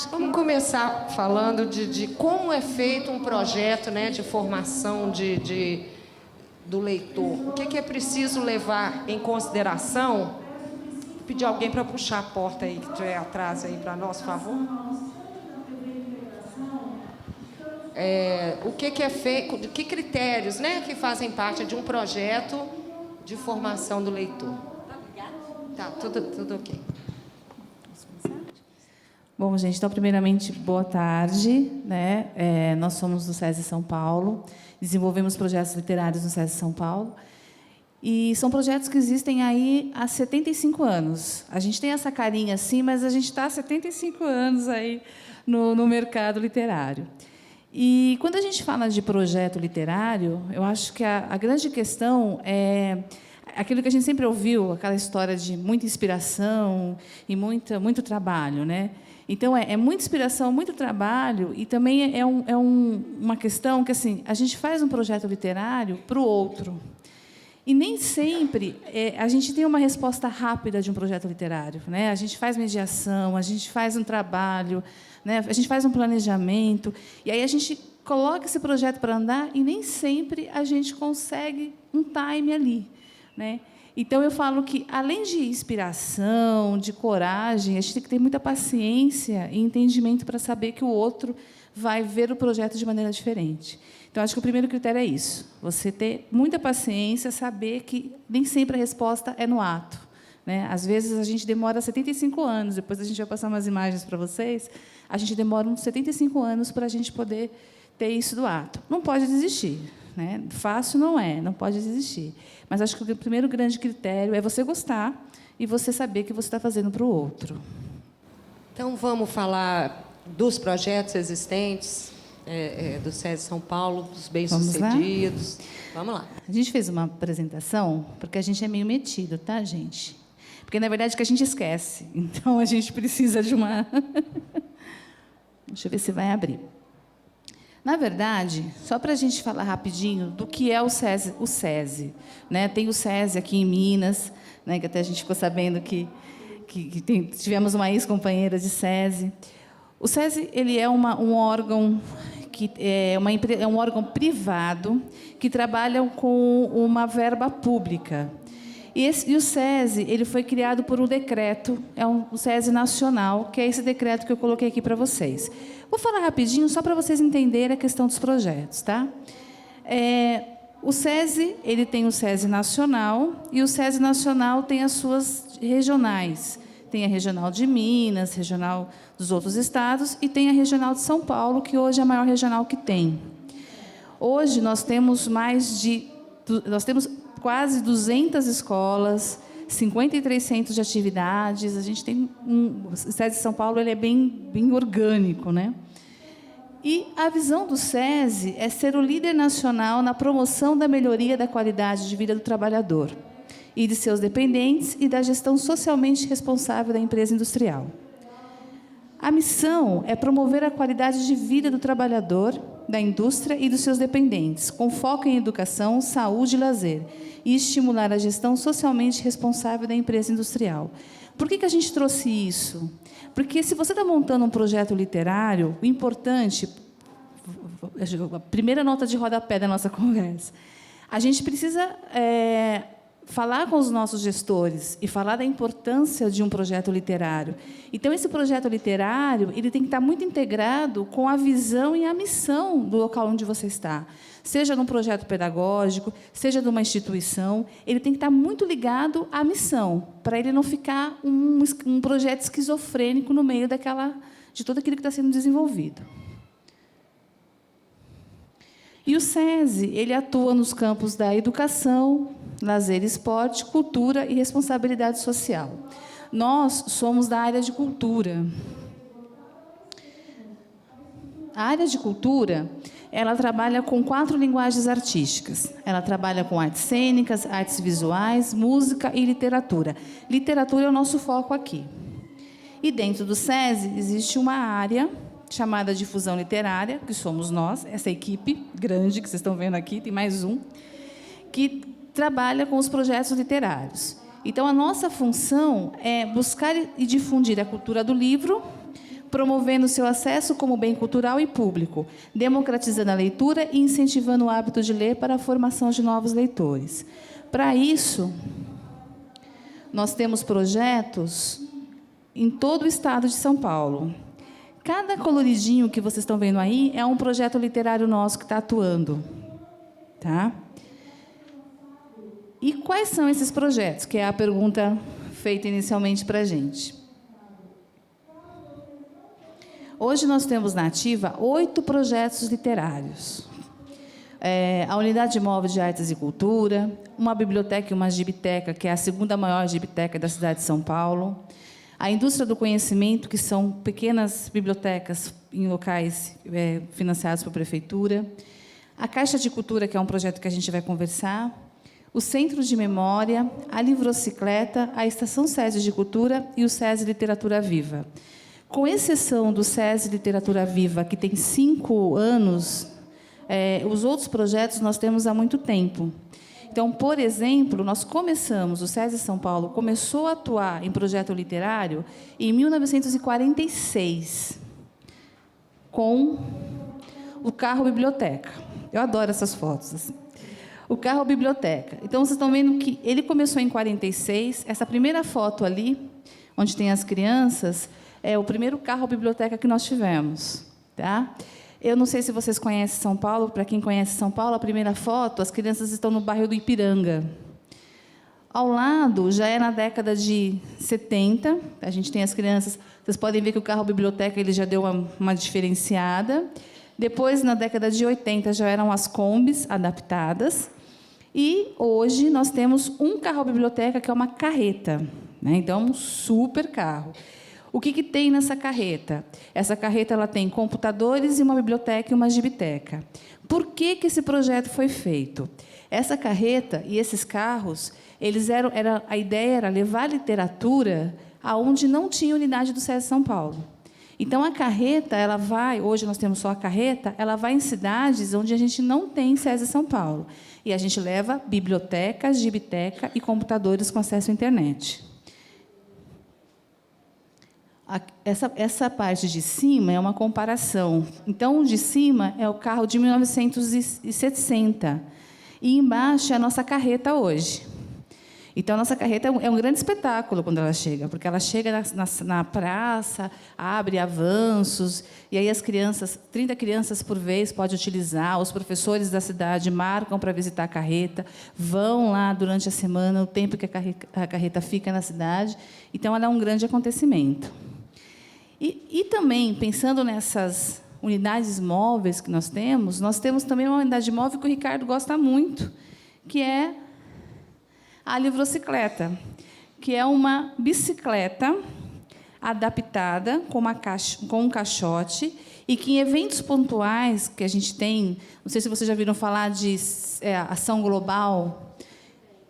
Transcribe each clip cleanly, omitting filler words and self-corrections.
acho que... Vamos começar falando de como é feito um projeto, né, de formação do leitor. O que é preciso levar em consideração? Vou pedir alguém para puxar a porta aí, que estiver atrás aí para nós, por favor. O que é feito, que critérios, né, que fazem parte de um projeto de formação do leitor? Tá, tudo ok. Bom, gente, então, primeiramente, boa tarde, né? Nós somos do SESI São Paulo, desenvolvemos projetos literários no SESI São Paulo, e são projetos que existem aí há 75 anos. A gente tem essa carinha assim, mas a gente está há 75 anos aí no mercado literário. E, quando a gente fala de projeto literário, eu acho que a grande questão é aquilo que a gente sempre ouviu, aquela história de muita inspiração e muito trabalho, né? Então, é muita inspiração, muito trabalho, e também uma questão que, assim, a gente faz um projeto literário para o outro. E nem sempre a gente tem uma resposta rápida de um projeto literário, né? A gente faz mediação, a gente faz um trabalho, né? A gente faz um planejamento, e aí a gente coloca esse projeto para andar e nem sempre a gente consegue um time ali, né? Então, eu falo que, além de inspiração, de coragem, a gente tem que ter muita paciência e entendimento para saber que o outro vai ver o projeto de maneira diferente. Então, acho que o primeiro critério é isso. Você ter muita paciência, saber que nem sempre a resposta é no ato, né? Às vezes, a gente demora 75 anos, depois a gente vai passar umas imagens para vocês, a gente demora uns 75 anos para a gente poder ter isso do ato. Não pode desistir, né? Fácil não é, não pode desistir. Mas acho que o primeiro grande critério é você gostar e você saber que você está fazendo para o outro. Então, vamos falar dos projetos existentes do SESI São Paulo, dos bem-sucedidos. Vamos lá. A gente fez uma apresentação, porque a gente é meio metido, tá, gente? Porque, na verdade, que a gente esquece. Então, a gente precisa de uma... Deixa eu ver se vai abrir. Na verdade, só para a gente falar rapidinho do que é o SESI, né? Tem o SESI aqui em Minas, né? Que até a gente ficou sabendo que tivemos uma ex-companheira de SESI. O SESI, ele é um órgão que é um órgão privado que trabalha com uma verba pública. E o SESI, ele foi criado por um decreto, o SESI Nacional, que é esse decreto que eu coloquei aqui para vocês. Vou falar rapidinho, só para vocês entenderem a questão dos projetos, tá? O SESI, ele tem o SESI Nacional, e o SESI Nacional tem as suas regionais. Tem a regional de Minas, regional dos outros estados, e tem a regional de São Paulo, que hoje é a maior regional que tem. Hoje, nós temos quase 200 escolas, 53 centros de atividades. A gente tem o SESI São Paulo, ele é bem orgânico, né? E a visão do SESI é ser o líder nacional na promoção da melhoria da qualidade de vida do trabalhador e de seus dependentes e da gestão socialmente responsável da empresa industrial. A missão é promover a qualidade de vida do trabalhador, da indústria e dos seus dependentes, com foco em educação, saúde e lazer, e estimular a gestão socialmente responsável da empresa industrial. Por que a gente trouxe isso? Porque, se você está montando um projeto literário, o importante, a primeira nota de rodapé da nossa conversa, a gente precisa falar com os nossos gestores e falar da importância de um projeto literário. Então, esse projeto literário, ele tem que estar muito integrado com a visão e a missão do local onde você está. Seja num projeto pedagógico, seja de uma instituição, ele tem que estar muito ligado à missão, para ele não ficar um projeto esquizofrênico no meio de tudo aquilo que está sendo desenvolvido. E o SESI, ele atua nos campos da educação, lazer e esporte, cultura e responsabilidade social. Nós somos da área de cultura. A área de cultura, ela trabalha com 4 linguagens artísticas. Ela trabalha com artes cênicas, artes visuais, música e literatura. Literatura é o nosso foco aqui. E dentro do SESI existe uma área chamada Difusão Literária, que somos nós, essa equipe grande que vocês estão vendo aqui, tem mais um, que trabalha com os projetos literários. Então, a nossa função é buscar e difundir a cultura do livro promovendo seu acesso como bem cultural e público, democratizando a leitura e incentivando o hábito de ler para a formação de novos leitores. Para isso, nós temos projetos em todo o estado de São Paulo. Cada coloridinho que vocês estão vendo aí é um projeto literário nosso que está atuando. Tá? E quais são esses projetos? Que é a pergunta feita inicialmente para a gente. Hoje nós temos na ativa 8 projetos literários. A Unidade Móvel de Artes e Cultura, uma biblioteca e uma gibiteca, que é a segunda maior gibiteca da cidade de São Paulo, a Indústria do Conhecimento, que são pequenas bibliotecas em locais financiados pela Prefeitura, a Caixa de Cultura, que é um projeto que a gente vai conversar, o Centro de Memória, a Livrocicleta, a Estação SESI de Cultura e o SESI Literatura Viva. Com exceção do SESI Literatura Viva, que tem 5 anos, os outros projetos nós temos há muito tempo. Então, por exemplo, o SESI São Paulo começou a atuar em projeto literário em 1946, com o carro biblioteca. Eu adoro essas fotos. Assim. O carro biblioteca. Então, vocês estão vendo que ele começou em 46. Essa primeira foto ali, onde tem as crianças, é o primeiro carro biblioteca que nós tivemos. Tá? Eu não sei se vocês conhecem São Paulo. Para quem conhece São Paulo, a primeira foto, as crianças estão no bairro do Ipiranga. Ao lado, já é na década de 70, a gente tem as crianças... Vocês podem ver que o carro biblioteca ele já deu uma diferenciada. Depois, na década de 80, já eram as combis adaptadas. E, hoje, nós temos um carro biblioteca, que é uma carreta. Né? Então, um super carro. O que tem nessa carreta? Essa carreta ela tem computadores e uma biblioteca e uma gibiteca. Por que esse projeto foi feito? Essa carreta e esses carros, a ideia era levar a literatura aonde não tinha unidade do SESI São Paulo. Então, a carreta, hoje nós temos só a carreta, ela vai em cidades onde a gente não tem SESI São Paulo. E a gente leva biblioteca, gibiteca e computadores com acesso à internet. Essa parte de cima é uma comparação. Então, o de cima é o carro de 1960. E embaixo é a nossa carreta hoje. Então, a nossa carreta é um grande espetáculo quando ela chega, porque ela chega na praça, abre avanços, e aí as crianças, 30 crianças por vez pode utilizar, os professores da cidade marcam para visitar a carreta, vão lá durante a semana, o tempo que a carreta fica na cidade. Então, ela é um grande acontecimento. E também, pensando nessas unidades móveis que nós temos também uma unidade móvel que o Ricardo gosta muito, que é a Livrocicleta, que é uma bicicleta adaptada com um caixote e que, em eventos pontuais que a gente tem, não sei se vocês já viram falar de ação global,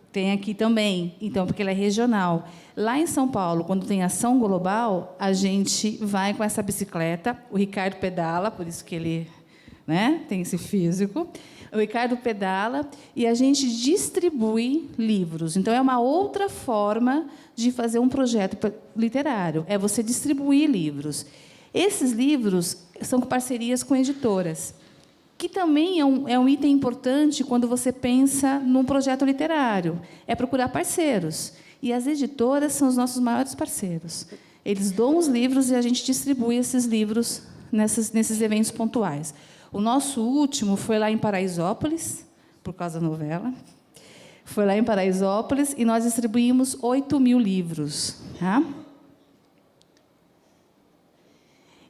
tem aqui também, então, porque ela é regional. Lá em São Paulo, quando tem ação global, a gente vai com essa bicicleta, o Ricardo pedala, por isso que ele, né, tem esse físico. O Ricardo pedala e a gente distribui livros. Então, é uma outra forma de fazer um projeto literário, é você distribuir livros. Esses livros são parcerias com editoras, que também é um item importante quando você pensa num projeto literário, é procurar parceiros. E as editoras são os nossos maiores parceiros. Eles dão os livros e a gente distribui esses livros nesses eventos pontuais. O nosso último foi lá em Paraisópolis, por causa da novela. Foi lá em Paraisópolis e nós distribuímos 8.000 livros. Tá?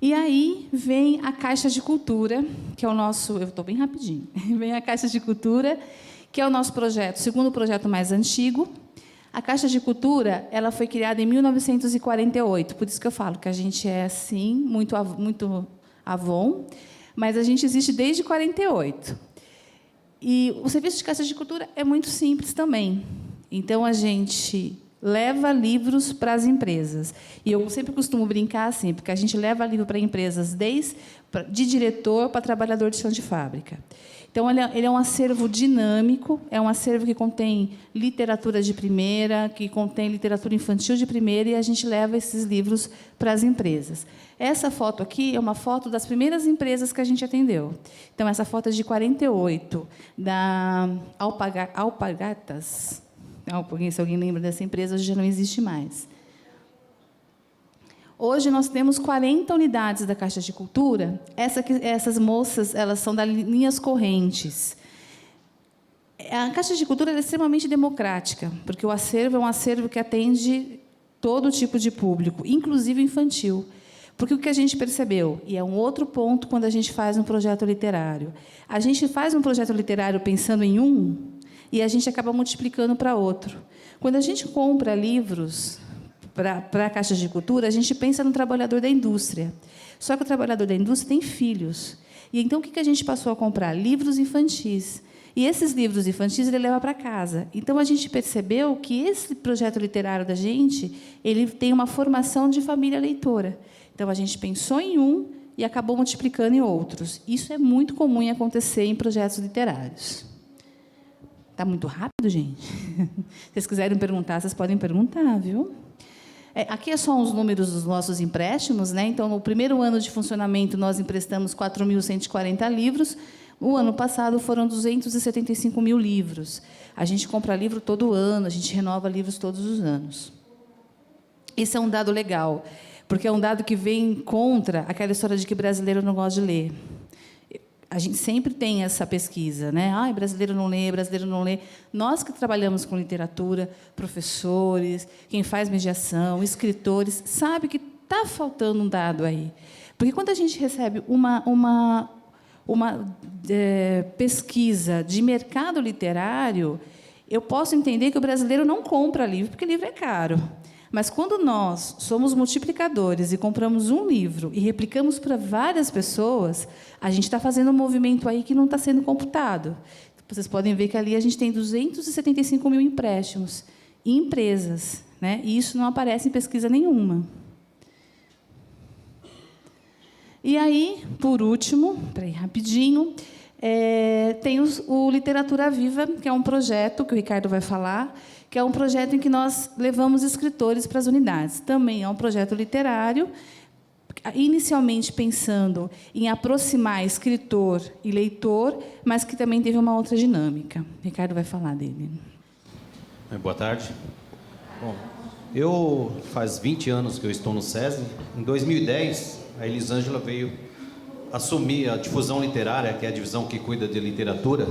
E aí vem a Caixa de Cultura, que é o nosso... Eu estou bem rapidinho. Vem a Caixa de Cultura, que é o nosso projeto, segundo projeto mais antigo. A Caixa de Cultura ela foi criada em 1948, por isso que eu falo que a gente é, assim, muito Avon, mas a gente existe desde 48. E o serviço de Caixa de Cultura é muito simples também. Então, a gente leva livros para as empresas. E eu sempre costumo brincar assim, porque a gente leva livro para empresas, desde de diretor para trabalhador de chão de fábrica. Então, ele é um acervo dinâmico, é um acervo que contém literatura de primeira, que contém literatura infantil de primeira, e a gente leva esses livros para as empresas. Essa foto aqui é uma foto das primeiras empresas que a gente atendeu. Então, essa foto é de 48, da Alpargatas. Se alguém lembra dessa empresa, hoje já não existe mais. Hoje nós temos 40 unidades da Caixa de Cultura. Essas moças, elas são das linhas correntes. A Caixa de Cultura é extremamente democrática, porque o acervo é um acervo que atende todo tipo de público, inclusive infantil. Porque o que a gente percebeu, e é um outro ponto quando a gente faz um projeto literário, a gente faz um projeto literário pensando em um, e a gente acaba multiplicando para outro. Quando a gente compra livros para a Caixa de Cultura, a gente pensa no trabalhador da indústria. Só que o trabalhador da indústria tem filhos. E então, o que a gente passou a comprar? Livros infantis. E esses livros infantis ele leva para casa. Então, a gente percebeu que esse projeto literário da gente ele tem uma formação de família leitora. Então, a gente pensou em um e acabou multiplicando em outros. Isso é muito comum em acontecer em projetos literários. Está muito rápido, gente? Se vocês quiserem perguntar, vocês podem perguntar, viu? Aqui é só os números dos nossos empréstimos, né? Então, no primeiro ano de funcionamento, nós emprestamos 4.140 livros. O ano passado foram 275 mil livros. A gente compra livro todo ano, a gente renova livros todos os anos. Esse é um dado legal, porque é um dado que vem contra aquela história de que brasileiro não gosta de ler. A gente sempre tem essa pesquisa, né? Ai, brasileiro não lê, brasileiro não lê. Nós que trabalhamos com literatura, professores, quem faz mediação, escritores, sabe que está faltando um dado aí. Porque quando a gente recebe uma pesquisa de mercado literário, eu posso entender que o brasileiro não compra livro, porque livro é caro. Mas, quando nós somos multiplicadores e compramos um livro e replicamos para várias pessoas, a gente está fazendo um movimento aí que não está sendo computado. Vocês podem ver que ali a gente tem 275 mil empréstimos em empresas, né? E isso não aparece em pesquisa nenhuma. E aí, por último, rapidinho, tem o Literatura Viva, que é um projeto que o Ricardo vai falar, que é um projeto em que nós levamos escritores para as unidades. Também é um projeto literário, inicialmente pensando em aproximar escritor e leitor, mas que também teve uma outra dinâmica. O Ricardo vai falar dele. Boa tarde. Bom, faz 20 anos que eu estou no SESI. Em 2010, a Elisângela veio assumir a difusão literária, que é a divisão que cuida de literatura.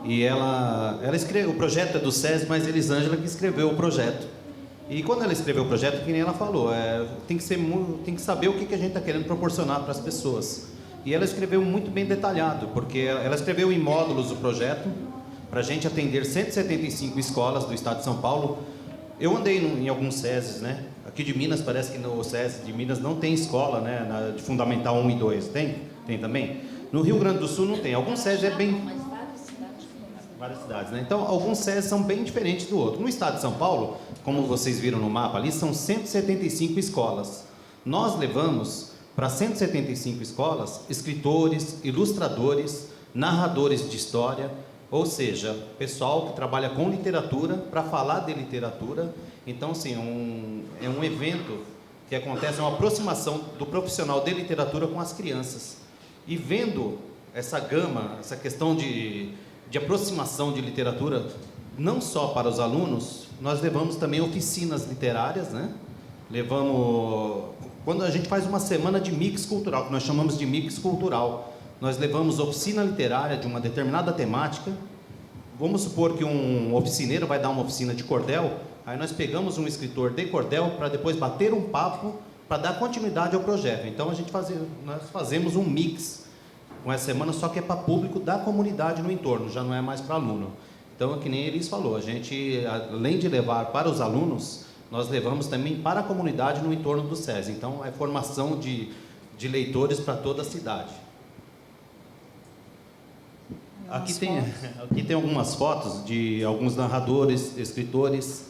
E ela escreveu, o projeto é do SESI, mas a Elisângela que escreveu o projeto. E quando ela escreveu o projeto, que nem ela falou, tem que saber o que a gente está querendo proporcionar para as pessoas. E ela escreveu muito bem detalhado, porque ela escreveu em módulos o projeto, para a gente atender 175 escolas do estado de São Paulo. Eu andei em alguns SESIs, né? Aqui de Minas, parece que no SESI de Minas não tem escola, né? De Fundamental 1 e 2. Tem? Tem também? No Rio Grande do Sul não tem. Alguns SESIs é bem... Várias cidades, né? Então, alguns SESIs são bem diferentes do outro. No estado de São Paulo, como vocês viram no mapa ali, são 175 escolas. Nós levamos para 175 escolas escritores, ilustradores, narradores de história, ou seja, pessoal que trabalha com literatura para falar de literatura. Então, assim, é um evento que acontece, é uma aproximação do profissional de literatura com as crianças. E vendo essa gama, essa questão de aproximação de literatura, não só para os alunos, nós levamos também oficinas literárias, né? Quando a gente faz uma semana de mix cultural, que nós chamamos de mix cultural, nós levamos oficina literária de uma determinada temática. Vamos supor que um oficineiro vai dar uma oficina de cordel, aí nós pegamos um escritor de cordel para depois bater um papo para dar continuidade ao projeto. Então, nós fazemos um mix com essa semana, só que é para público da comunidade no entorno, já não é mais para aluno. Então, é que nem Elis falou, a gente, além de levar para os alunos, nós levamos também para a comunidade no entorno do SESI. Então, é formação de leitores para toda a cidade. Aqui tem algumas fotos de alguns narradores, escritores.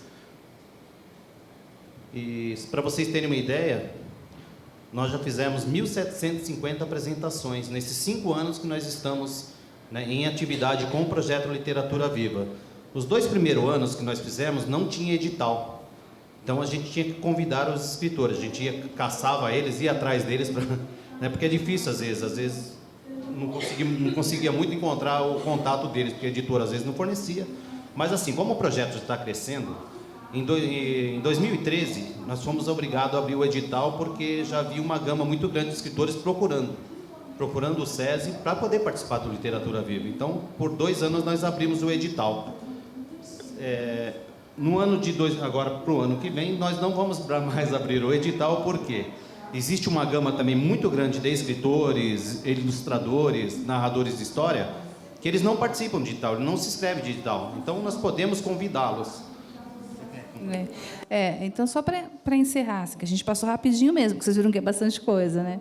E, para vocês terem uma ideia, nós já fizemos 1.750 apresentações nesses 5 anos que nós estamos né, em atividade com o projeto Literatura Viva. Os 2 primeiros anos que nós fizemos não tinha edital. Então a gente tinha que convidar os escritores, a gente caçava eles, ia atrás deles, né, porque é difícil às vezes não conseguia muito encontrar o contato deles, porque a editora às vezes não fornecia. Mas assim, como o projeto já está crescendo, em 2013 nós fomos obrigados a abrir o edital, porque já havia uma gama muito grande de escritores procurando o SESI para poder participar do Literatura Viva. Então, por 2 anos nós abrimos o edital. Agora, para o ano que vem, nós não vamos mais abrir o edital, porque existe uma gama também muito grande de escritores, ilustradores, narradores de história, que eles não participam de edital, eles não se inscrevem de edital. Então, nós podemos convidá-los. Então, só para encerrar, assim, que a gente passou rapidinho mesmo, porque vocês viram que é bastante coisa, né?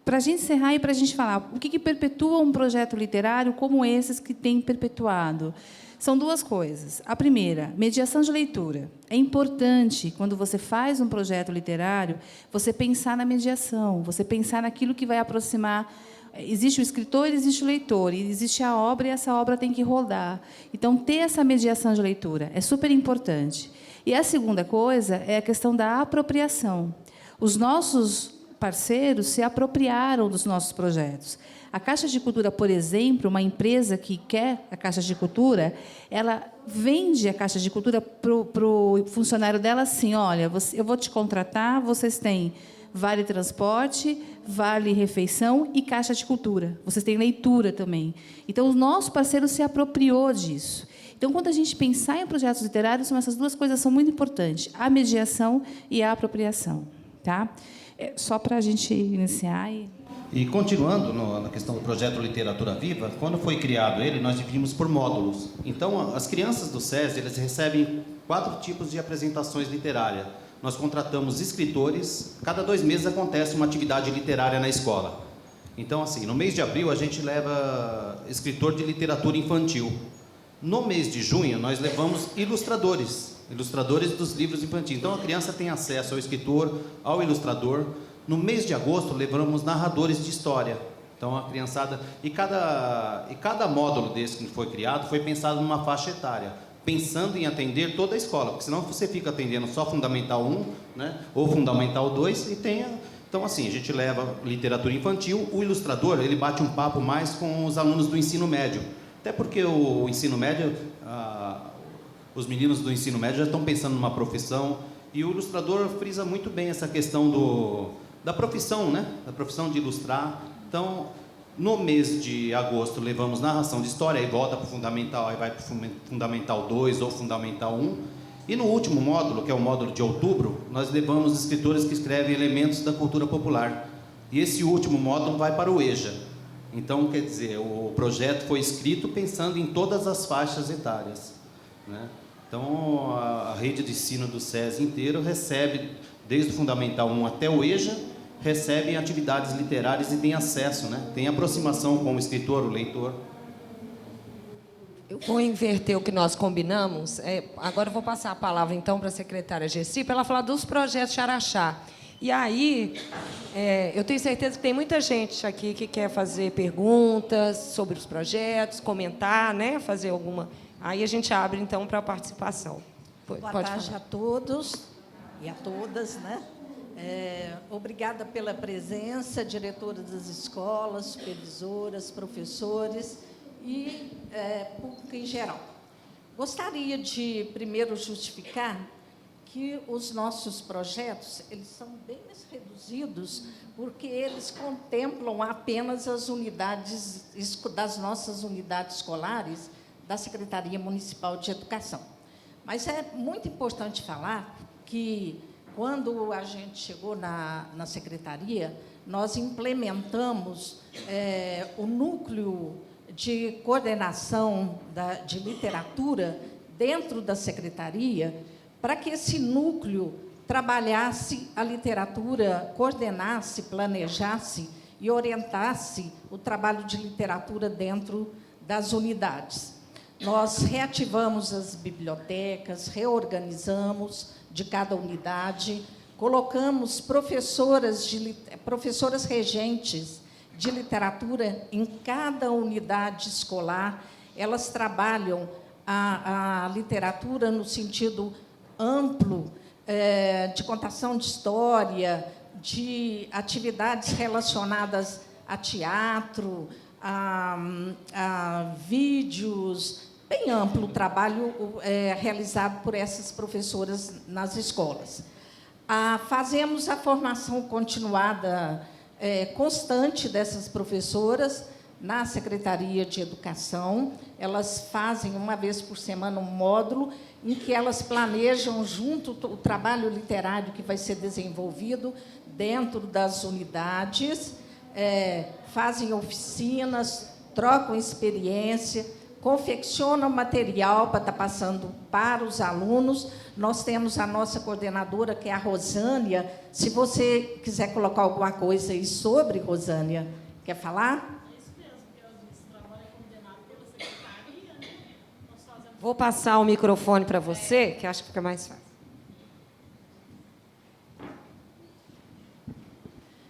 Para a gente encerrar e para a gente falar, o que perpetua um projeto literário como esses que tem perpetuado? São 2 coisas. A primeira, mediação de leitura. É importante, quando você faz um projeto literário, você pensar na mediação, você pensar naquilo que vai aproximar. Existe o escritor, existe o leitor, e existe a obra, e essa obra tem que rodar. Então, ter essa mediação de leitura é super importante. E a segunda coisa é a questão da apropriação. Os nossos parceiros se apropriaram dos nossos projetos. A Caixa de Cultura, por exemplo, uma empresa que quer a Caixa de Cultura, ela vende a Caixa de Cultura para o funcionário dela assim: olha, eu vou te contratar, vocês têm vale transporte, vale refeição e Caixa de Cultura. Vocês têm leitura também. Então, o nosso parceiro se apropriou disso. Então, quando a gente pensar em projetos literários, essas 2 coisas são muito importantes: a mediação e a apropriação. Tá? Só para a gente iniciar. E continuando na questão do projeto Literatura Viva, quando foi criado ele, nós dividimos por módulos. Então, as crianças do SESI, eles recebem 4 tipos de apresentações literárias. Nós contratamos escritores, cada 2 meses acontece uma atividade literária na escola. Então, assim, no mês de abril, a gente leva escritor de literatura infantil. No mês de junho, nós levamos ilustradores dos livros infantis. Então, a criança tem acesso ao escritor, ao ilustrador. No mês de agosto, levamos narradores de história. Então, a criançada... E cada módulo desse que foi criado foi pensado numa faixa etária, pensando em atender toda a escola, porque senão você fica atendendo só Fundamental 1, né, ou Fundamental 2, e tem... Então, assim, a gente leva literatura infantil, o ilustrador, ele bate um papo mais com os alunos do ensino médio. Até porque o ensino médio, os meninos do ensino médio já estão pensando numa profissão, e o ilustrador frisa muito bem essa questão da profissão, né? Da profissão de ilustrar. Então, no mês de agosto, levamos narração de história, aí volta para o Fundamental, aí vai para o Fundamental 2 ou Fundamental 1. E no último módulo, que é o módulo de outubro, nós levamos escritores que escrevem elementos da cultura popular. E esse último módulo vai para o EJA. Então, quer dizer, o projeto foi escrito pensando em todas as faixas etárias, né? Então, a rede de ensino do SESI inteiro recebe, desde o Fundamental 1 até o EJA, recebem atividades literárias e têm acesso, né? Tem aproximação com o escritor, o leitor. Eu vou inverter o que nós combinamos. Agora eu vou passar a palavra, então, para a secretária Gessi, para ela falar dos projetos de Araxá. E aí, eu tenho certeza que tem muita gente aqui que quer fazer perguntas sobre os projetos, comentar, né? Fazer alguma... Aí a gente abre, então, para a participação. Boa tarde a todos e a todas, né? Obrigada pela presença, diretora das escolas, supervisoras, professores e público em geral. Gostaria de, primeiro, justificar que os nossos projetos eles são bem mais reduzidos porque eles contemplam apenas as unidades das nossas unidades escolares da Secretaria Municipal de Educação. Mas é muito importante falar que, quando a gente chegou na secretaria, nós implementamos o núcleo de coordenação de literatura dentro da secretaria, para que esse núcleo trabalhasse a literatura, coordenasse, planejasse e orientasse o trabalho de literatura dentro das unidades. Nós reativamos as bibliotecas, reorganizamos de cada unidade, colocamos professoras regentes de literatura em cada unidade escolar. Elas trabalham a literatura no sentido amplo, de contação de história, de atividades relacionadas a teatro, a vídeos, bem amplo o trabalho realizado por essas professoras nas escolas. Fazemos a formação continuada constante dessas professoras na Secretaria de Educação. Elas fazem, uma vez por semana, um módulo em que elas planejam junto o trabalho literário que vai ser desenvolvido dentro das unidades, fazem oficinas, trocam experiência, confeccionam material para estar passando para os alunos. Nós temos a nossa coordenadora, que é a Rosânia. Se você quiser colocar alguma coisa aí sobre Rosânia, quer falar? Vou passar o microfone para você, que acho que fica mais fácil.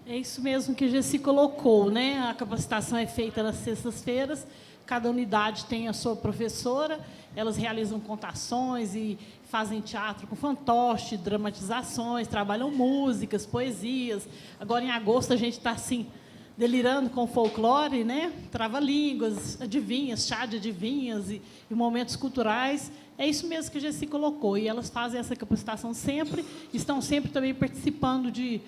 É isso mesmo que a Gessi colocou, né? A capacitação é feita nas sextas-feiras, cada unidade tem a sua professora, elas realizam contações e fazem teatro com fantoche, dramatizações, trabalham músicas, poesias. Agora, em agosto, a gente está, assim, delirando com folclore, né? Trava-línguas, adivinhas, chá de adivinhas e momentos culturais. É isso mesmo que a Gessi colocou. E elas fazem essa capacitação sempre, estão sempre também participando de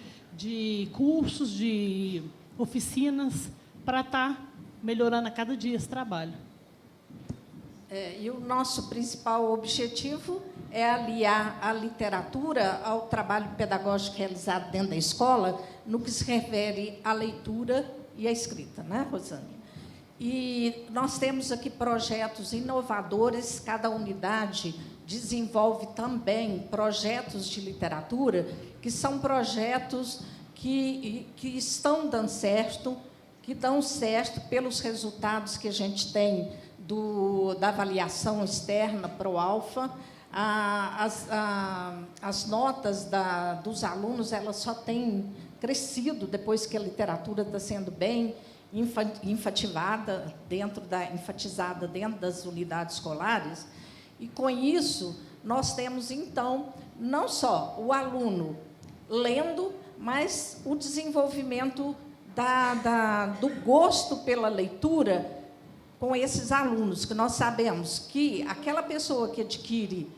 cursos, de oficinas, para estar melhorando a cada dia esse trabalho. E o nosso principal objetivo é aliar a literatura ao trabalho pedagógico realizado dentro da escola, no que se refere à leitura e à escrita, né, Rosânia? E nós temos aqui projetos inovadores, cada unidade desenvolve também projetos de literatura, que são projetos que estão dando certo, que dão certo pelos resultados que a gente tem da avaliação externa ProAlfa. As notas dos alunos, elas só têm crescido depois que a literatura está sendo bem enfatizada dentro das unidades escolares. E, com isso, nós temos, então, não só o aluno lendo, mas o desenvolvimento do gosto pela leitura com esses alunos, que nós sabemos que aquela pessoa que adquire,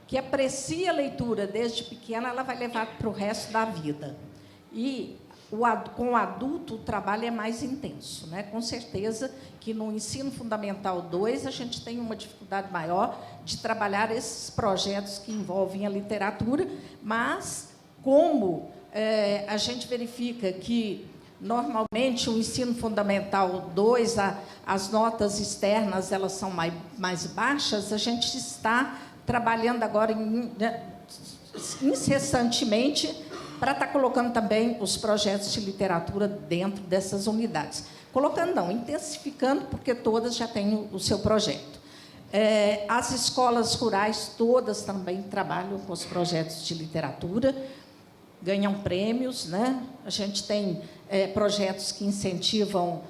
que aprecia a leitura desde pequena, ela vai levar para o resto da vida. E com o adulto, o trabalho é mais intenso, né? Com certeza que no Ensino Fundamental 2 a gente tem uma dificuldade maior de trabalhar esses projetos que envolvem a literatura, mas como a gente verifica que, normalmente, o Ensino Fundamental 2, as notas externas elas são mais baixas, a gente está trabalhando agora incessantemente para estar colocando também os projetos de literatura dentro dessas unidades. Colocando não, intensificando, porque todas já têm o seu projeto. As escolas rurais todas também trabalham com os projetos de literatura, ganham prêmios, né? A gente tem projetos que incentivam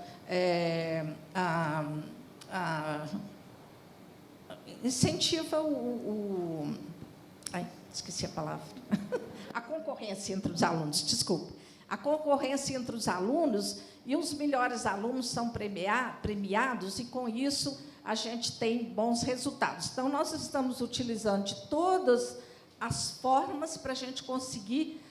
esqueci a palavra. A concorrência entre os alunos, desculpe. A concorrência entre os alunos, e os melhores alunos são premiados, e, com isso, a gente tem bons resultados. Então, nós estamos utilizando de todas as formas para a gente conseguir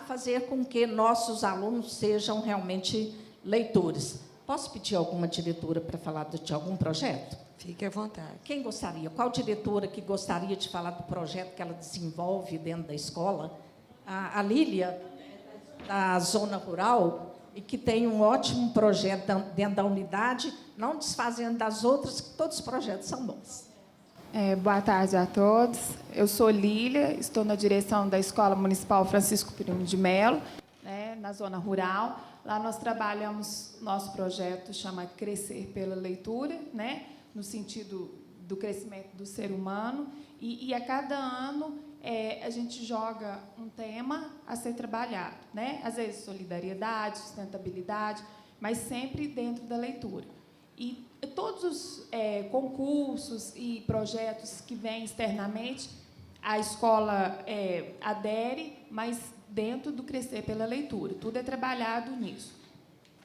fazer com que nossos alunos sejam realmente leitores. Posso pedir alguma diretora para falar de algum projeto? Fique à vontade. Quem gostaria? Qual diretora que gostaria de falar do projeto que ela desenvolve dentro da escola? A Lília, da Zona Rural, e que tem um ótimo projeto dentro da unidade, não desfazendo das outras, que todos os projetos são bons. Boa tarde a todos. Eu sou Lília, estou na direção da Escola Municipal Francisco Pirino de Melo, né, na Zona Rural. Lá nós trabalhamos, nosso projeto chama Crescer pela Leitura, né, no sentido do crescimento do ser humano, e a cada ano a gente joga um tema a ser trabalhado, né? Às vezes solidariedade, sustentabilidade, mas sempre dentro da leitura. E todos os concursos e projetos que vêm externamente, a escola adere, mas dentro do Crescer pela Leitura. Tudo é trabalhado nisso.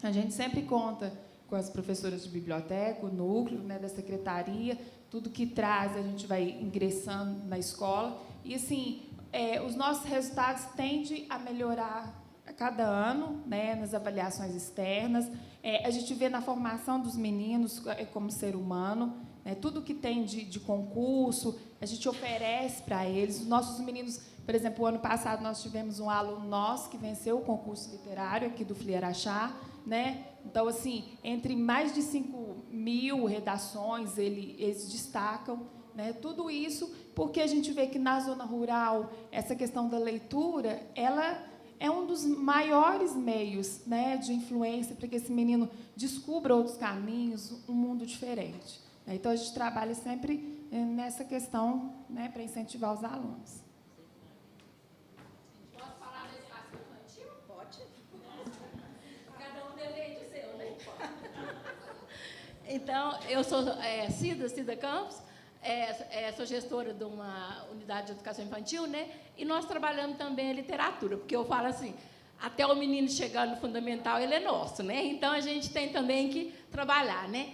A gente sempre conta com as professoras de biblioteca, o núcleo, né, da secretaria, tudo que traz, a gente vai ingressando na escola. E, assim, os nossos resultados tendem a melhorar a cada ano, né, nas avaliações externas. A gente vê na formação dos meninos como ser humano, né, tudo que tem de concurso, a gente oferece para eles. Os nossos meninos, por exemplo, o ano passado nós tivemos um aluno nosso que venceu o concurso literário aqui do Flieraxá, né? Então, assim, entre mais de 5.000 redações, eles destacam, né? Tudo isso porque a gente vê que na zona rural essa questão da leitura, ela é um dos maiores meios, né, de influência para que esse menino descubra outros caminhos, um mundo diferente. Então, a gente trabalha sempre nessa questão, né, para incentivar os alunos. Posso falar da educação infantil? Pode. Cada um defende o seu, né? Então, eu sou Cida Campos, sou gestora de uma unidade de educação infantil, né? E nós trabalhamos também a literatura, porque eu falo assim, até o menino chegar no fundamental, ele é nosso, né? Então, a gente tem também que trabalhar, né?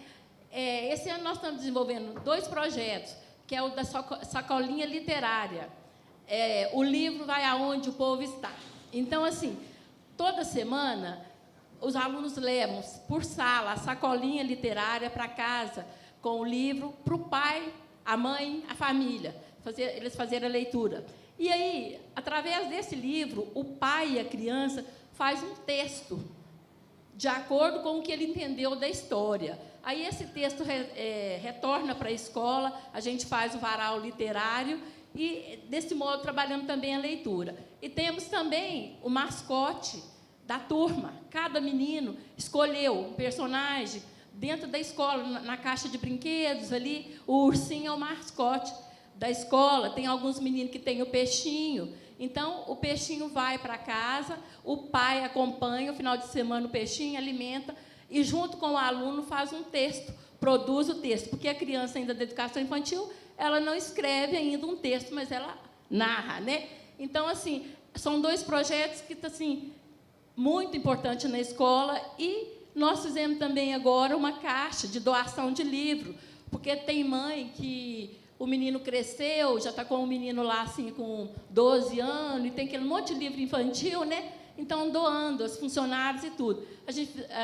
Esse ano nós estamos desenvolvendo 2 projetos, que é o da sacolinha literária. O livro vai aonde o povo está. Então, assim, toda semana, os alunos levam por sala a sacolinha literária para casa, com o livro, para o pai, a mãe, a família, eles fazerem a leitura. E aí, através desse livro, o pai e a criança faz um texto, de acordo com o que ele entendeu da história. Aí esse texto retorna para a escola, a gente faz o varal literário e, desse modo, trabalhamos também a leitura. E temos também o mascote da turma. Cada menino escolheu um personagem dentro da escola, na caixa de brinquedos, ali, o ursinho é o mascote da escola. Tem alguns meninos que têm o peixinho. Então, o peixinho vai para casa, o pai acompanha, no final de semana o peixinho alimenta, e, junto com o aluno, faz um texto, produz o texto, porque a criança ainda da educação infantil, ela não escreve ainda um texto, mas ela narra, né? Então, assim, são 2 projetos que estão, assim, muito importantes na escola, e nós fizemos também agora uma caixa de doação de livro, porque tem mãe que o menino cresceu, já está com um menino lá, assim, com 12 anos, e tem aquele monte de livro infantil, né? Então, doando, os funcionários e tudo.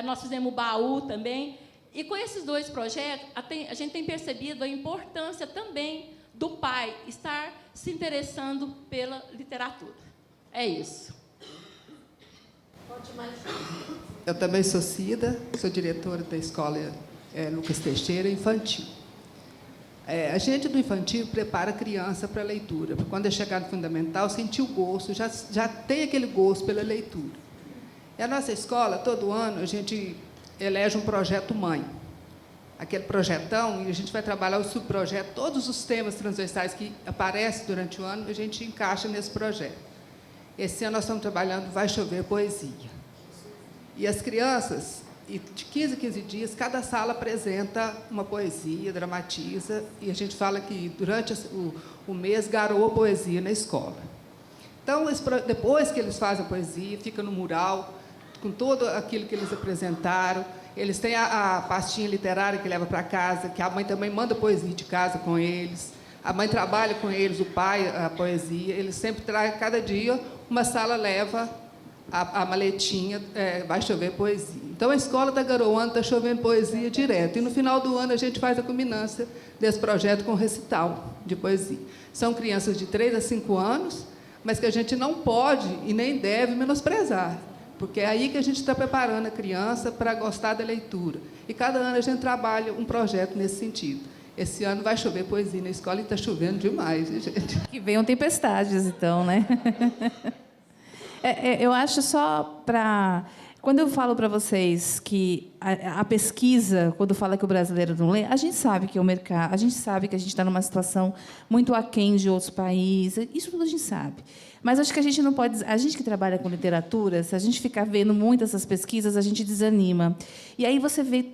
Nós fizemos o baú também. E, com esses 2 projetos, a gente tem percebido a importância também do pai estar se interessando pela literatura. É isso. Pode mais. Eu também sou Cida, sou diretora da escola Lucas Teixeira Infantil. A gente do infantil prepara a criança para a leitura, para quando chegar no fundamental, sentir o gosto, já tem aquele gosto pela leitura. E a nossa escola, todo ano, a gente elege um projeto mãe. Aquele projetão, e a gente vai trabalhar o subprojeto, todos os temas transversais que aparecem durante o ano, a gente encaixa nesse projeto. Esse ano nós estamos trabalhando Vai Chover Poesia. E as crianças, e de 15 a 15 dias, cada sala apresenta uma poesia, dramatiza, e a gente fala que, durante o mês, garoa poesia na escola. Então, depois que eles fazem a poesia, fica no mural, com tudo aquilo que eles apresentaram. Eles têm a pastinha literária que leva para casa, que a mãe também manda poesia de casa com eles. A mãe trabalha com eles, o pai, a poesia. Eles sempre trazem, cada dia, uma sala leva a maletinha, Vai Chover Poesia. Então, a escola da Garoana está chovendo poesia direto. E, no final do ano, a gente faz a culminância desse projeto com recital de poesia. São crianças de 3 a 5 anos, mas que a gente não pode e nem deve menosprezar, porque é aí que a gente está preparando a criança para gostar da leitura. E, cada ano, a gente trabalha um projeto nesse sentido. Esse ano vai chover poesia na escola e está chovendo demais, gente. Que venham tempestades, então, né? Eu acho, só para Quando eu falo para vocês que a pesquisa, quando fala que o brasileiro não lê, a gente sabe que é o mercado, a gente sabe que a gente está numa situação muito aquém de outros países, isso tudo a gente sabe. Mas acho que a gente não pode... A gente que trabalha com literatura, se a gente ficar vendo muito essas pesquisas, a gente desanima. E aí você vê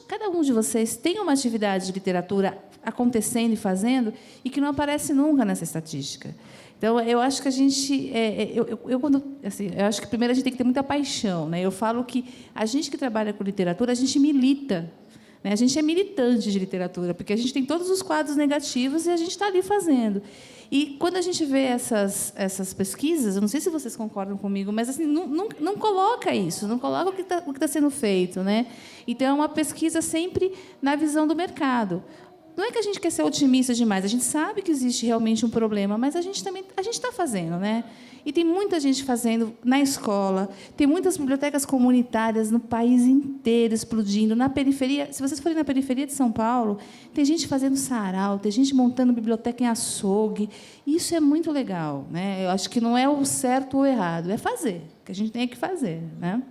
cada um de vocês tem uma atividade de literatura acontecendo e fazendo e que não aparece nunca nessa estatística. Então, eu acho que a gente... eu acho que, primeiro, a gente tem que ter muita paixão. Né? Eu falo que a gente que trabalha com literatura, a gente milita. Né? A gente é militante de literatura, porque a gente tem todos os quadros negativos e a gente está ali fazendo. E, quando a gente vê essas pesquisas, eu não sei se vocês concordam comigo, mas assim, não coloca isso, não coloca o que está sendo feito. Né? Então, é uma pesquisa sempre na visão do mercado. Não é que a gente quer ser otimista demais, a gente sabe que existe realmente um problema, mas a gente está fazendo, né? E tem muita gente fazendo na escola, tem muitas bibliotecas comunitárias no país inteiro explodindo. Na periferia, se vocês forem na periferia de São Paulo, tem gente fazendo sarau, tem gente montando biblioteca em açougue. Isso é muito legal, né? Eu acho que não é o certo ou o errado, é fazer, que a gente tem que fazer, né?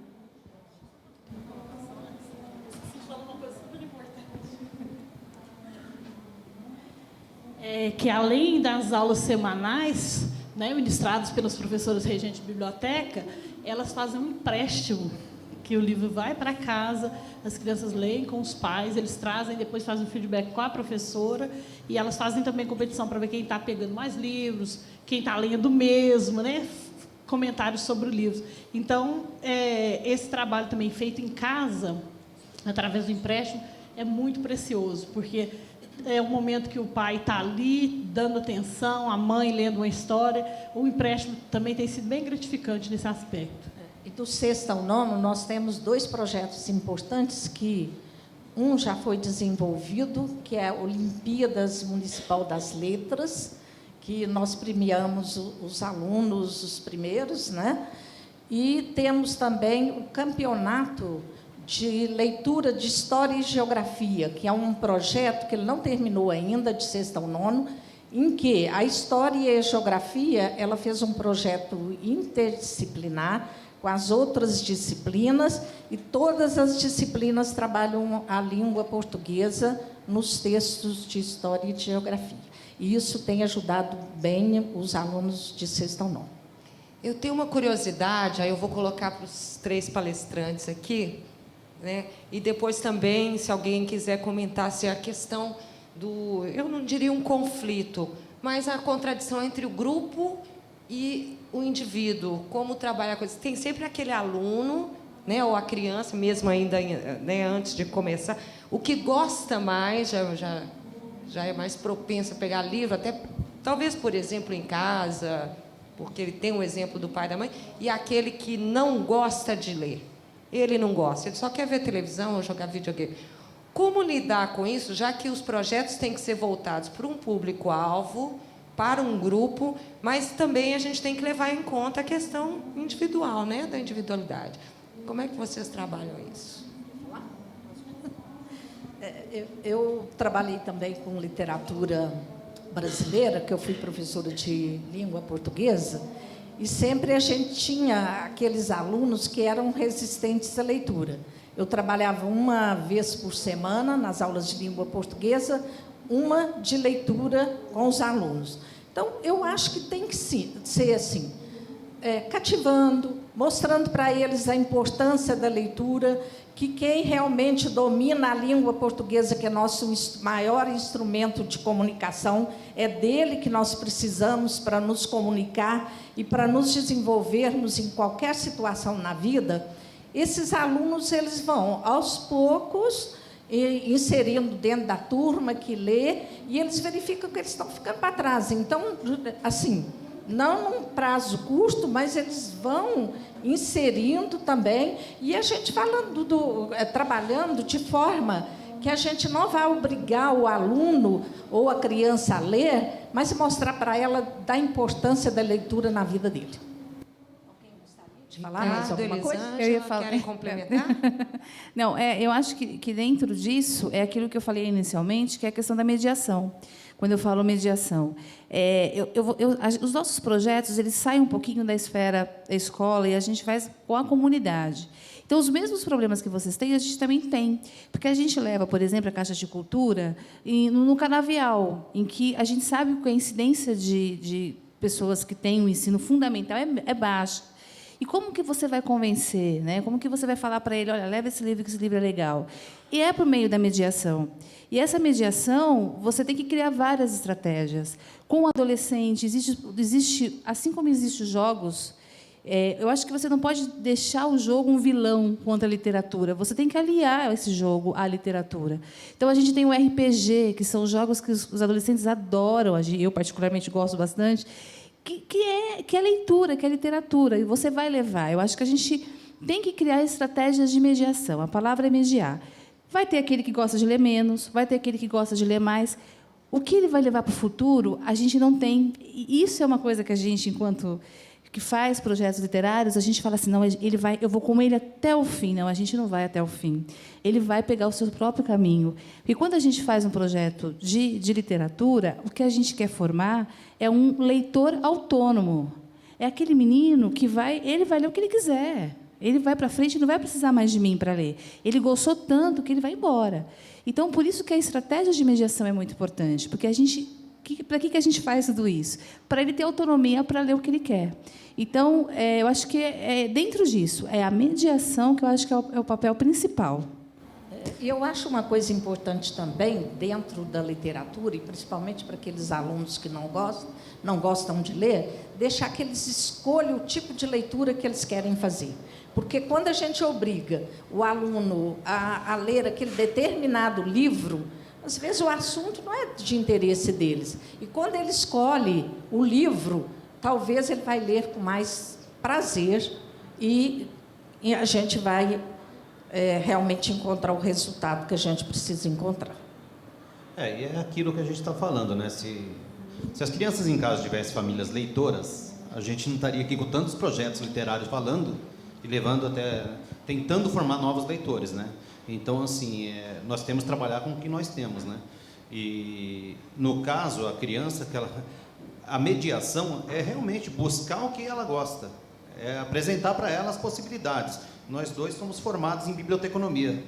Que, além das aulas semanais, né, ministradas pelas professoras regentes de biblioteca, elas fazem um empréstimo, que o livro vai para casa, as crianças leem com os pais, eles trazem, depois fazem um feedback com a professora, e elas fazem também competição para ver quem está pegando mais livros, quem está lendo mesmo, né, comentários sobre o livro. Então, esse trabalho também feito em casa, através do empréstimo, é muito precioso, porque é o momento que o pai está ali, dando atenção, a mãe lendo uma história. O empréstimo também tem sido bem gratificante nesse aspecto. E do sexto ao nono, nós temos 2 projetos importantes que um já foi desenvolvido, que é a Olimpíadas Municipal das Letras, que nós premiamos os alunos, os primeiros, né? E temos também o campeonato de leitura de História e Geografia, que é um projeto que ele não terminou ainda, de sexto ao nono, em que a História e a Geografia ela fez um projeto interdisciplinar com as outras disciplinas, e todas as disciplinas trabalham a língua portuguesa nos textos de História e de Geografia. E isso tem ajudado bem os alunos de sexto ao nono. Eu tenho uma curiosidade, aí eu vou colocar para os 3 palestrantes aqui, né? E depois também, se alguém quiser comentar se a questão do, eu não diria um conflito, mas a contradição entre o grupo e o indivíduo, como trabalhar com isso. Tem sempre aquele aluno, né, ou a criança, mesmo ainda, né, antes de começar, o que gosta mais, já é mais propenso a pegar livro, até talvez, por exemplo, em casa, porque ele tem um exemplo do pai e da mãe, e aquele que não gosta de ler. Ele não gosta, ele só quer ver televisão ou jogar videogame. Como lidar com isso, já que os projetos têm que ser voltados para um público-alvo, para um grupo, mas também a gente tem que levar em conta a questão individual, né, da individualidade. Como é que vocês trabalham isso? Eu trabalhei também com literatura brasileira, que eu fui professora de língua portuguesa, e sempre a gente tinha aqueles alunos que eram resistentes à leitura. Eu trabalhava uma vez por semana nas aulas de língua portuguesa, uma de leitura com os alunos. Então, eu acho que tem que ser assim, cativando, mostrando para eles a importância da leitura, que quem realmente domina a língua portuguesa, que é nosso maior instrumento de comunicação, é dele que nós precisamos para nos comunicar e para nos desenvolvermos em qualquer situação na vida. Esses alunos eles vão, aos poucos, inserindo dentro da turma que lê, e eles verificam que eles estão ficando para trás. Então, assim, não num prazo curto, mas eles vão inserindo também, e a gente trabalhando de forma que a gente não vai obrigar o aluno ou a criança a ler, mas mostrar para ela da importância da leitura na vida dele. Alguém gostaria de falar mais alguma coisa? Eu ia falar. Querem complementar? Não, eu acho que dentro disso é aquilo que eu falei inicialmente, que é a questão da mediação. quando eu falo mediação. Os nossos projetos eles saem um pouquinho da esfera da escola e a gente faz com a comunidade. Então, os mesmos problemas que vocês têm, a gente também tem. Porque a gente leva, por exemplo, a Caixa de Cultura no canavial, em que a gente sabe que a incidência de pessoas que têm o ensino fundamental é baixa. E como que você vai convencer, né? Como que você vai falar para ele, olha, leva esse livro, que esse livro é legal? E é por meio da mediação. E essa mediação, você tem que criar várias estratégias. Com o adolescente, existe assim como existem os jogos, eu acho que você não pode deixar o jogo um vilão contra a literatura. Você tem que aliar esse jogo à literatura. Então, a gente tem o RPG, que são jogos que os adolescentes adoram, eu particularmente gosto bastante, que é leitura, que é literatura, e você vai levar. Eu acho que a gente tem que criar estratégias de mediação. A palavra é mediar. Vai ter aquele que gosta de ler menos, vai ter aquele que gosta de ler mais. O que ele vai levar para o futuro, a gente não tem. E isso é uma coisa que a gente, enquanto que faz projetos literários, a gente fala assim, não, eu vou com ele até o fim. Não, a gente não vai até o fim. Ele vai pegar o seu próprio caminho. E quando a gente faz um projeto de literatura, o que a gente quer formar é um leitor autônomo. É aquele menino que ele vai ler o que ele quiser. Ele vai para frente e não vai precisar mais de mim para ler. Ele gostou tanto que ele vai embora. Então, por isso que a estratégia de mediação é muito importante, porque para que a gente faz tudo isso? Para ele ter autonomia para ler o que ele quer. Então, eu acho que dentro disso, é a mediação que eu acho que é o papel principal. E eu acho uma coisa importante também, dentro da literatura, e principalmente para aqueles alunos que não gostam de ler, deixar que eles escolham o tipo de leitura que eles querem fazer. Porque, quando a gente obriga o aluno a ler aquele determinado livro, às vezes o assunto não é de interesse deles. E, quando ele escolhe o livro, talvez ele vai ler com mais prazer e a gente vai realmente encontrar o resultado que a gente precisa encontrar. E é aquilo que a gente está falando, né? Se as crianças em casa tivessem famílias leitoras, a gente não estaria aqui com tantos projetos literários falando e tentando formar novos leitores, né? Então, assim, nós temos que trabalhar com o que nós temos, né? E, no caso, a criança, a mediação é realmente buscar o que ela gosta, é apresentar para ela as possibilidades. Nós dois somos formados em biblioteconomia,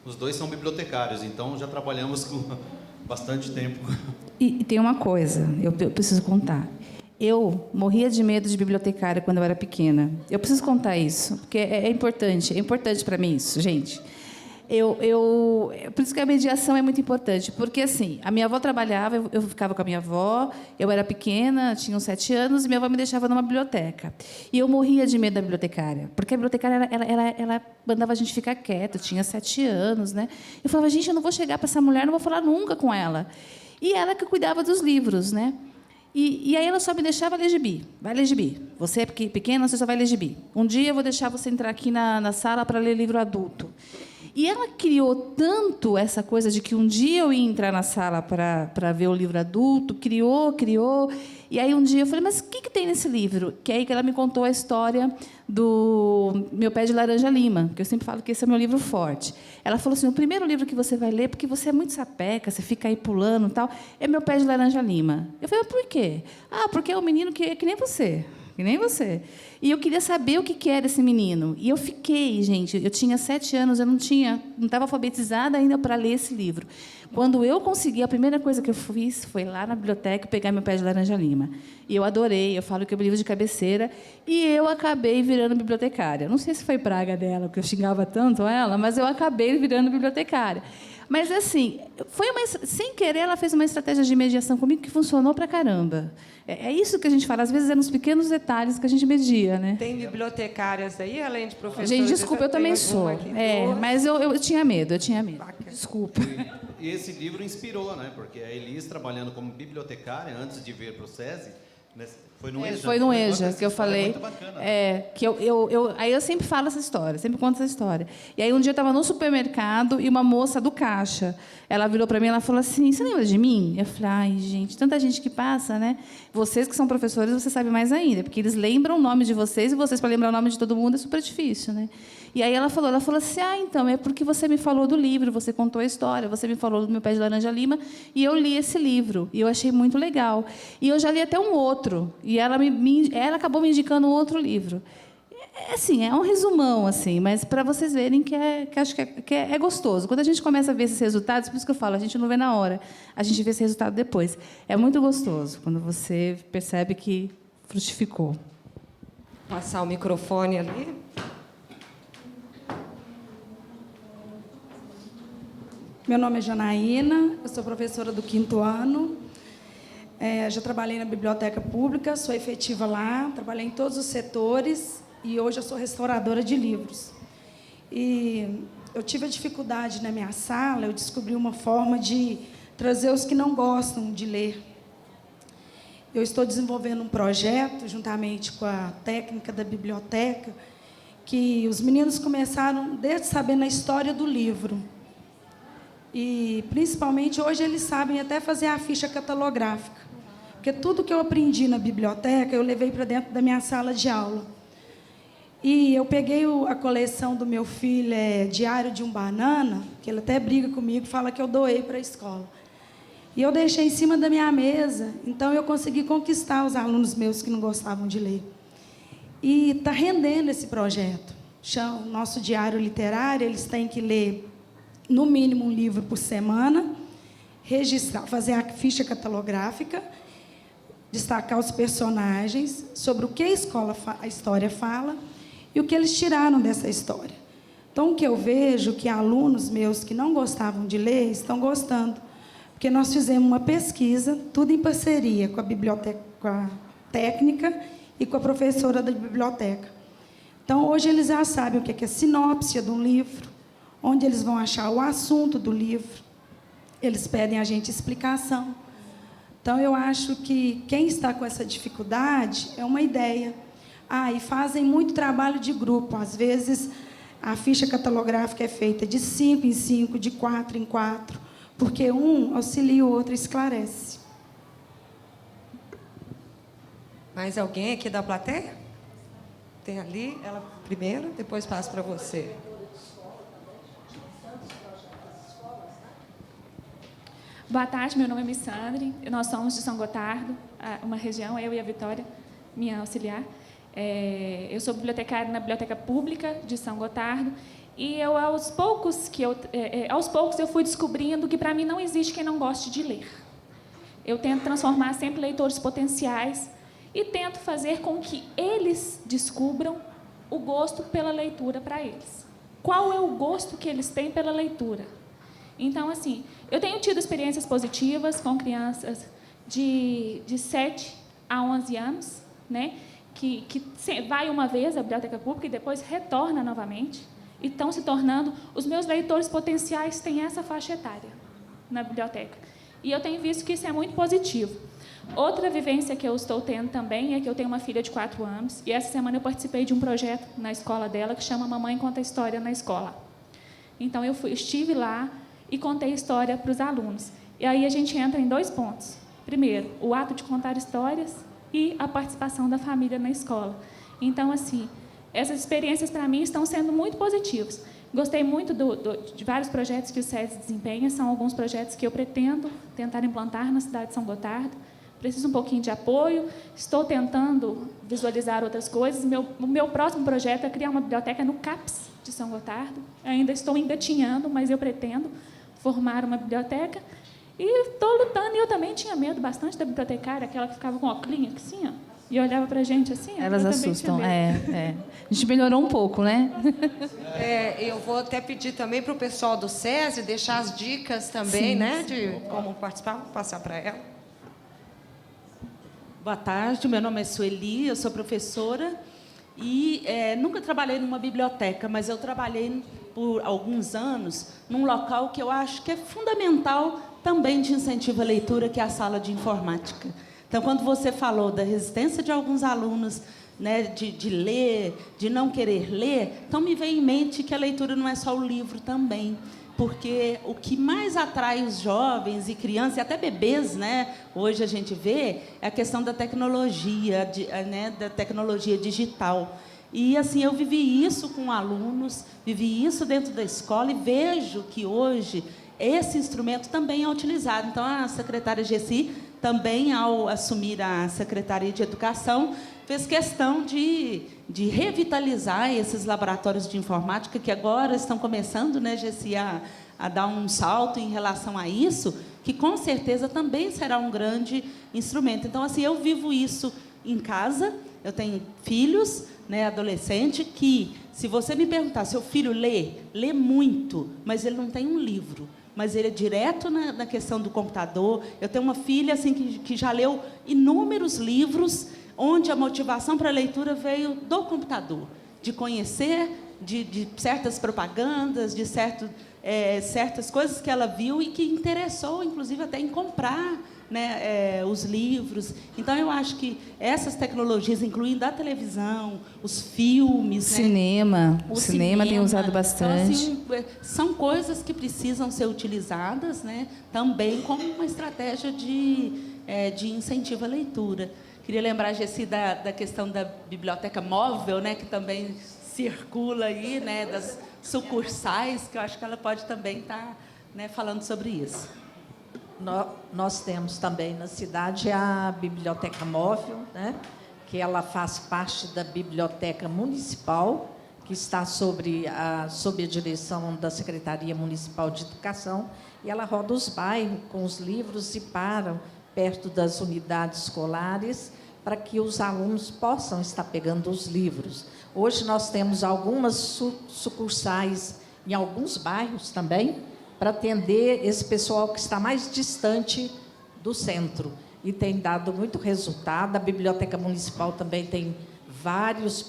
os dois são bibliotecários, então já trabalhamos com bastante tempo. E tem uma coisa, eu preciso contar. Eu morria de medo de bibliotecária quando eu era pequena. Eu preciso contar isso, porque é importante para mim isso, gente. Por isso que a mediação é muito importante, porque assim, a minha avó trabalhava, eu ficava com a minha avó, eu era pequena, tinha uns 7 anos, e minha avó me deixava numa biblioteca. E eu morria de medo da bibliotecária, porque a bibliotecária ela mandava a gente ficar quieta, eu tinha 7 anos, né? Eu falava, gente, eu não vou chegar para essa mulher, não vou falar nunca com ela. E ela que cuidava dos livros, né? E aí ela só me deixava ler gibi. Vai ler gibi. Você é pequena, você só vai ler gibi. Um dia eu vou deixar você entrar aqui na sala para ler livro adulto. E ela criou tanto essa coisa de que um dia eu ia entrar na sala para ver o livro adulto, criou. E aí um dia eu falei, mas o que tem nesse livro? Que é aí que ela me contou a história do Meu Pé de Laranja Lima, que eu sempre falo que esse é meu livro forte. Ela falou assim, o primeiro livro que você vai ler, porque você é muito sapeca, você fica aí pulando e tal, é Meu Pé de Laranja Lima. Eu falei, mas por quê? Porque é um menino que é que nem você. Que nem você. E eu queria saber o que era esse menino. E eu fiquei, gente, eu tinha 7 anos, eu não estava alfabetizada ainda para ler esse livro. Quando eu consegui, a primeira coisa que eu fiz foi lá na biblioteca pegar Meu Pé de Laranja Lima. E eu adorei, eu falo que é meu livro de cabeceira, e eu acabei virando bibliotecária. Não sei se foi praga dela, porque eu xingava tanto ela, mas eu acabei virando bibliotecária. Mas, assim, sem querer, ela fez uma estratégia de mediação comigo que funcionou pra caramba. É isso que a gente fala. Às vezes, é nos pequenos detalhes que a gente media, né? Tem bibliotecárias aí, além de professores? Gente, desculpa, eu também sou. Mas eu tinha medo, Desculpa. E esse livro inspirou, né? Porque a Elis, trabalhando como bibliotecária, antes de vir para o SESI, Foi no EJA? Foi no EJA que eu É falei. muito bacana. Aí eu sempre falo essa história, sempre conto essa história. E aí um dia eu estava no supermercado e uma moça do caixa, ela virou para mim e ela falou assim: "Você lembra de mim?" Eu falei: "Ai, gente, tanta gente que passa, né? Vocês que são professores, você sabe mais ainda, porque eles lembram o nome de vocês e vocês para lembrar o nome de todo mundo é super difícil, né?" E aí ela falou assim: "Ah, então é porque você me falou do livro, você contou a história, você me falou do Meu Pé de Laranja Lima e eu li esse livro e eu achei muito legal. E eu já li até um outro e ela acabou me indicando um outro livro." Assim, é um resumão, assim, mas para vocês verem que acho que é gostoso. Quando a gente começa a ver esses resultados, por isso que eu falo, a gente não vê na hora, a gente vê esse resultado depois. É muito gostoso quando você percebe que frutificou. Passar o microfone ali. Meu nome é Janaína, eu sou professora do 5º ano. Já trabalhei na biblioteca pública, sou efetiva lá, trabalhei em todos os setores e hoje eu sou restauradora de livros. E eu tive a dificuldade na minha sala, eu descobri uma forma de trazer os que não gostam de ler. Eu estou desenvolvendo um projeto, juntamente com a técnica da biblioteca, que os meninos começaram desde sabendo a história do livro. E, principalmente, hoje eles sabem até fazer a ficha catalográfica. Porque tudo que eu aprendi na biblioteca, eu levei para dentro da minha sala de aula. E eu peguei a coleção do meu filho, Diário de um Banana, que ele até briga comigo, fala que eu doei para a escola. E eu deixei em cima da minha mesa, então eu consegui conquistar os alunos meus que não gostavam de ler. E está rendendo esse projeto. Chama o nosso diário literário, eles têm que ler no mínimo um livro por semana, registrar, fazer a ficha catalográfica, destacar os personagens, sobre o que a história fala e o que eles tiraram dessa história. Então, o que eu vejo que alunos meus que não gostavam de ler estão gostando, porque nós fizemos uma pesquisa, tudo em parceria com a biblioteca, com a técnica e com a professora da biblioteca. Então, hoje eles já sabem o que é sinopse de um livro, onde eles vão achar o assunto do livro. Eles pedem a gente explicação. Então, eu acho que quem está com essa dificuldade é uma ideia. E fazem muito trabalho de grupo. Às vezes, a ficha catalográfica é feita de 5 em 5, de 4 em 4, porque um auxilia o outro e esclarece. Mais alguém aqui da plateia? Tem ali, ela primeiro, depois passo para você. Boa tarde, meu nome é Missandre, nós somos de São Gotardo, uma região, eu e a Vitória, minha auxiliar. Eu sou bibliotecária na Biblioteca Pública de São Gotardo e aos poucos eu fui descobrindo que para mim não existe quem não goste de ler. Eu tento transformar sempre leitores potenciais e tento fazer com que eles descubram o gosto pela leitura para eles. Qual é o gosto que eles têm pela leitura? Então, assim, eu tenho tido experiências positivas com crianças de 7 a 11 anos, né, que vai uma vez à biblioteca pública e depois retorna novamente, e estão se tornando... Os meus leitores potenciais têm essa faixa etária na biblioteca. E eu tenho visto que isso é muito positivo. Outra vivência que eu estou tendo também é que eu tenho uma filha de 4 anos, e essa semana eu participei de um projeto na escola dela que chama Mamãe Conta História na Escola. Então, estive lá e contei história para os alunos. E aí a gente entra em 2 pontos. Primeiro, o ato de contar histórias e a participação da família na escola. Então, assim, essas experiências para mim estão sendo muito positivas. Gostei muito de vários projetos que o SESI desempenha, são alguns projetos que eu pretendo tentar implantar na cidade de São Gotardo. Preciso um pouquinho de apoio, estou tentando visualizar outras coisas. O meu próximo projeto é criar uma biblioteca no CAPS de São Gotardo. Ainda estou engatinhando, mas eu pretendo formar uma biblioteca. E estou lutando, e eu também tinha medo bastante da bibliotecária, aquela que ficava com óculos assim, ó, e olhava para a gente assim. Elas assustam, A gente melhorou um pouco, né? Eu vou até pedir também para o pessoal do SESI deixar as dicas também, Sim. né, de como participar. Vou passar para ela. Boa tarde, meu nome é Sueli, eu sou professora e nunca trabalhei numa biblioteca, mas eu trabalhei por alguns anos num local que eu acho que é fundamental também de incentivo à leitura, que é a sala de informática. Então, quando você falou da resistência de alguns alunos, né, de ler, de não querer ler, então me veio em mente que a leitura não é só o livro também, porque o que mais atrai os jovens e crianças, e até bebês, né, hoje a gente vê, é a questão da tecnologia, né, da tecnologia digital. E, assim, eu vivi isso com alunos, vivi isso dentro da escola e vejo que, hoje, esse instrumento também é utilizado. Então, a secretária Gessi também, ao assumir a Secretaria de Educação, fez questão de revitalizar esses laboratórios de informática, que agora estão começando, né, Gessi, a dar um salto em relação a isso, que, com certeza, também será um grande instrumento. Então, assim, eu vivo isso em casa, eu tenho filhos, né, adolescente, que, se você me perguntar, seu filho lê muito, mas ele não tem um livro, mas ele é direto na questão do computador. Eu tenho uma filha assim, que já leu inúmeros livros, onde a motivação para a leitura veio do computador, de conhecer de certas propagandas, de certas coisas que ela viu e que interessou, inclusive, até em comprar, né, os livros. Então, eu acho que essas tecnologias, incluindo a televisão, os filmes... Cinema. Né, o cinema tem usado bastante. Então, assim, são coisas que precisam ser utilizadas, né, também como uma estratégia de incentivo à leitura. Queria lembrar, Gessi, da questão da biblioteca móvel, né, que também circula aí, né, das sucursais, que eu acho que ela pode também estar, né, falando sobre isso. Nós temos também na cidade a biblioteca móvel, né, que ela faz parte da biblioteca municipal, que está sob a direção da Secretaria Municipal de Educação, e ela roda os bairros com os livros e param perto das unidades escolares para que os alunos possam estar pegando os livros. Hoje nós temos algumas sucursais em alguns bairros também, para atender esse pessoal que está mais distante do centro. E tem dado muito resultado. A Biblioteca Municipal também tem vários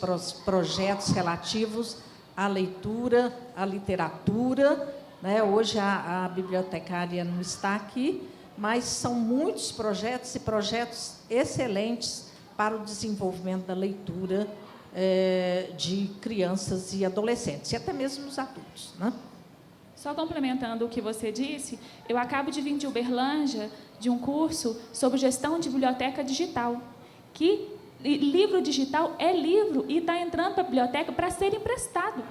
projetos relativos à leitura, à literatura, né? Hoje a bibliotecária não está aqui, mas são muitos projetos e projetos excelentes para o desenvolvimento da leitura de crianças e adolescentes, e até mesmo os adultos, né? Só complementando o que você disse, eu acabo de vir de Uberlândia, de um curso sobre gestão de biblioteca digital, que livro digital é livro e está entrando para a biblioteca para ser emprestado,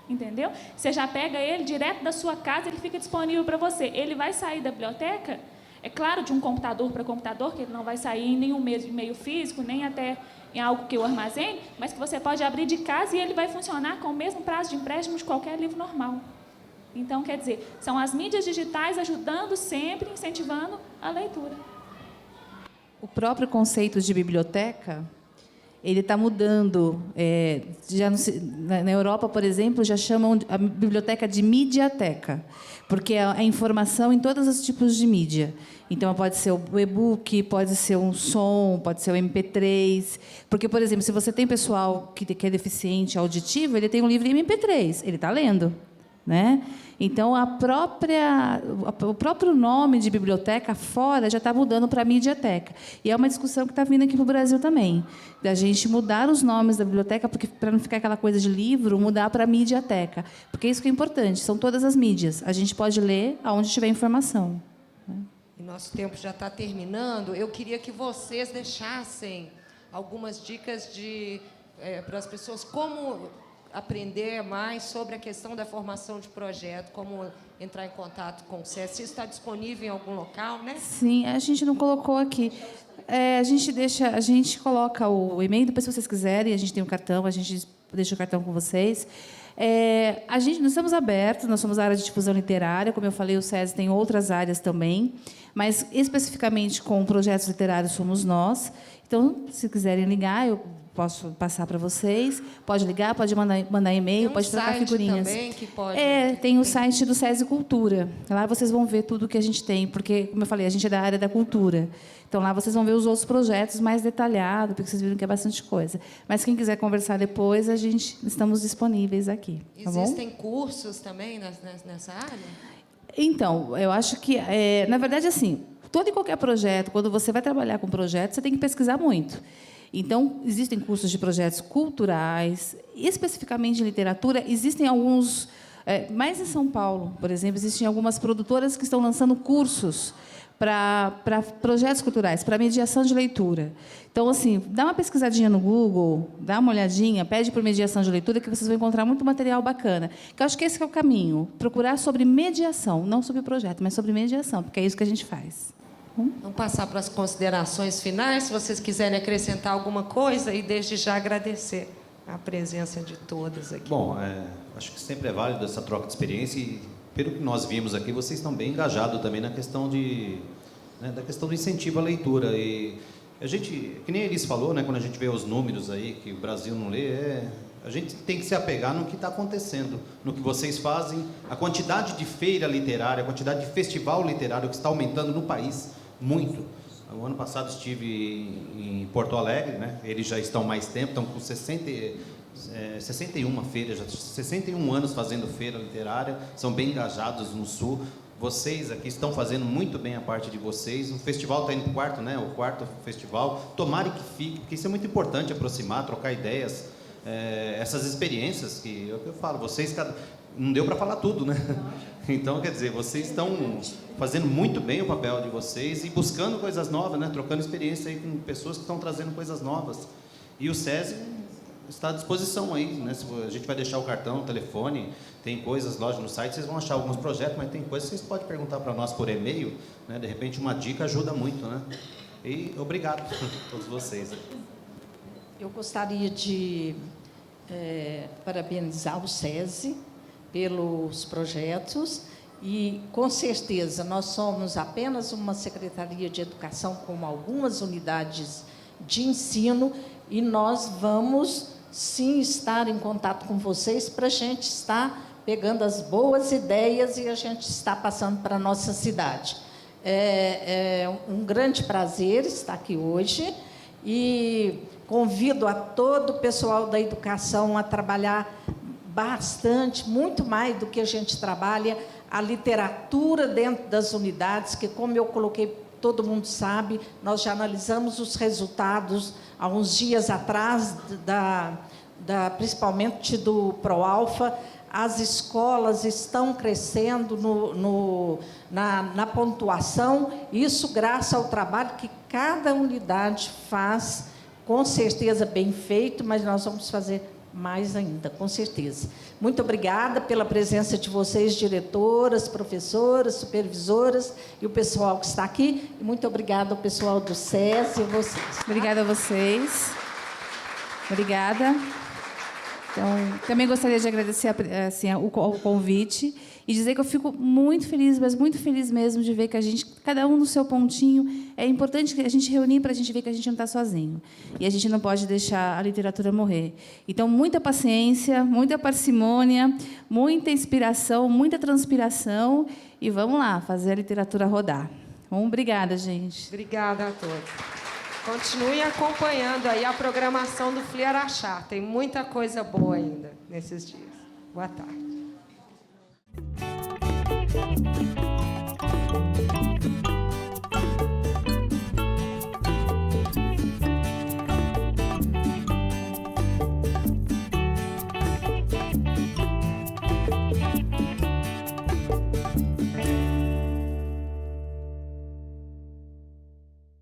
entendeu? Você já pega ele direto da sua casa, ele fica disponível para você. Ele vai sair da biblioteca, é claro, de um computador para computador, que ele não vai sair em nenhum meio físico, nem até em algo que eu armazene, mas que você pode abrir de casa e ele vai funcionar com o mesmo prazo de empréstimo de qualquer livro normal. Então, quer dizer, são as mídias digitais ajudando sempre, incentivando a leitura. O próprio conceito de biblioteca, ele está mudando. Na Europa, por exemplo, já chamam a biblioteca de mediateca, porque é a informação em todos os tipos de mídia. Então, pode ser o e-book, pode ser um som, pode ser o MP3. Porque, por exemplo, se você tem pessoal que é deficiente auditivo, ele tem um livro em MP3, ele está lendo, né? Então, o próprio nome de biblioteca fora já está mudando para mediateca. E é uma discussão que está vindo aqui para o Brasil também, da gente mudar os nomes da biblioteca, porque para não ficar aquela coisa de livro, mudar para mediateca. Porque isso que é importante, são todas as mídias. A gente pode ler aonde tiver informação. E nosso tempo já está terminando. Eu queria que vocês deixassem algumas dicas para as pessoas como aprender mais sobre a questão da formação de projeto, como entrar em contato com o SESI. Isso está disponível em algum local, né? Sim, a gente não colocou aqui. A gente coloca o e-mail, depois, se vocês quiserem, a gente tem um cartão, a gente deixa o cartão com vocês. Nós estamos abertos, nós somos a área de difusão literária, como eu falei, o SESI tem outras áreas também, mas especificamente com projetos literários somos nós. Então, se quiserem ligar, eu posso passar para vocês. Pode ligar, pode mandar e-mail, pode trocar figurinhas. Também que pode... Tem o site do SESI Cultura. Lá vocês vão ver tudo que a gente tem, porque, como eu falei, a gente é da área da cultura. Então, lá vocês vão ver os outros projetos mais detalhados, porque vocês viram que é bastante coisa. Mas quem quiser conversar depois, estamos disponíveis aqui. Tá bom? Existem cursos também nessa área? Então, eu acho que, na verdade, assim, todo e qualquer projeto, quando você vai trabalhar com projeto, você tem que pesquisar muito. Então, existem cursos de projetos culturais, especificamente em literatura, existem alguns... mais em São Paulo, por exemplo, existem algumas produtoras que estão lançando cursos para projetos culturais, para mediação de leitura. Então, assim, dá uma pesquisadinha no Google, dá uma olhadinha, pede por mediação de leitura, que vocês vão encontrar muito material bacana. Que eu acho que esse que é o caminho, procurar sobre mediação, não sobre projeto, mas sobre mediação, porque é isso que a gente faz. Vamos passar para as considerações finais, se vocês quiserem acrescentar alguma coisa, e desde já agradecer a presença de todas aqui. Bom, acho que sempre é válido essa troca de experiência e, pelo que nós vimos aqui, vocês estão bem engajados também na questão da questão do incentivo à leitura. E a gente, que nem a Elis falou, né, quando a gente vê os números aí, que o Brasil não lê, a gente tem que se apegar no que está acontecendo, no que vocês fazem, a quantidade de feira literária, a quantidade de festival literário que está aumentando no país, muito. O ano passado estive em Porto Alegre, né? Eles já estão mais tempo, estão com 61 feiras, já 61 anos fazendo feira literária, são bem engajados no Sul. Vocês aqui estão fazendo muito bem a parte de vocês. O festival está indo para o quarto, né? O quarto festival. Tomara que fique, porque isso é muito importante, aproximar, trocar ideias, essas experiências que eu falo. Vocês, não deu para falar tudo, né? Então, quer dizer, vocês estão fazendo muito bem o papel de vocês e buscando coisas novas, né? Trocando experiência aí com pessoas que estão trazendo coisas novas. E o SESI está à disposição aí, né? A gente vai deixar o cartão, o telefone, tem coisas, lógico, no site, vocês vão achar alguns projetos, mas tem coisas que vocês podem perguntar para nós por e-mail, né? De repente uma dica ajuda muito, né? E obrigado a todos vocês. Eu gostaria de parabenizar o SESI pelos projetos e, com certeza, nós somos apenas uma Secretaria de Educação com algumas unidades de ensino e nós vamos, sim, estar em contato com vocês para a gente estar pegando as boas ideias e a gente estar passando para a nossa cidade. É um grande prazer estar aqui hoje e convido a todo o pessoal da educação a trabalhar bastante, muito mais do que a gente trabalha, a literatura dentro das unidades, que, como eu coloquei, todo mundo sabe, nós já analisamos os resultados há uns dias atrás, principalmente do ProAlfa. As escolas estão crescendo na pontuação, isso graças ao trabalho que cada unidade faz, com certeza bem feito, mas nós vamos fazer mais ainda, com certeza. Muito obrigada pela presença de vocês, diretoras, professoras, supervisoras e o pessoal que está aqui. E muito obrigada ao pessoal do SESI e a vocês. Obrigada a vocês. Obrigada. Então, também gostaria de agradecer assim, o convite e dizer que eu fico muito feliz, mas muito feliz mesmo de ver que a gente, cada um no seu pontinho, é importante que a gente reunir para a gente ver que a gente não está sozinho. E a gente não pode deixar a literatura morrer. Então, muita paciência, muita parcimônia, muita inspiração, muita transpiração e vamos lá, fazer a literatura rodar. Obrigada, gente. Obrigada a todos. Continue acompanhando aí a programação do FLI Araxá. Tem muita coisa boa ainda nesses dias. Boa tarde.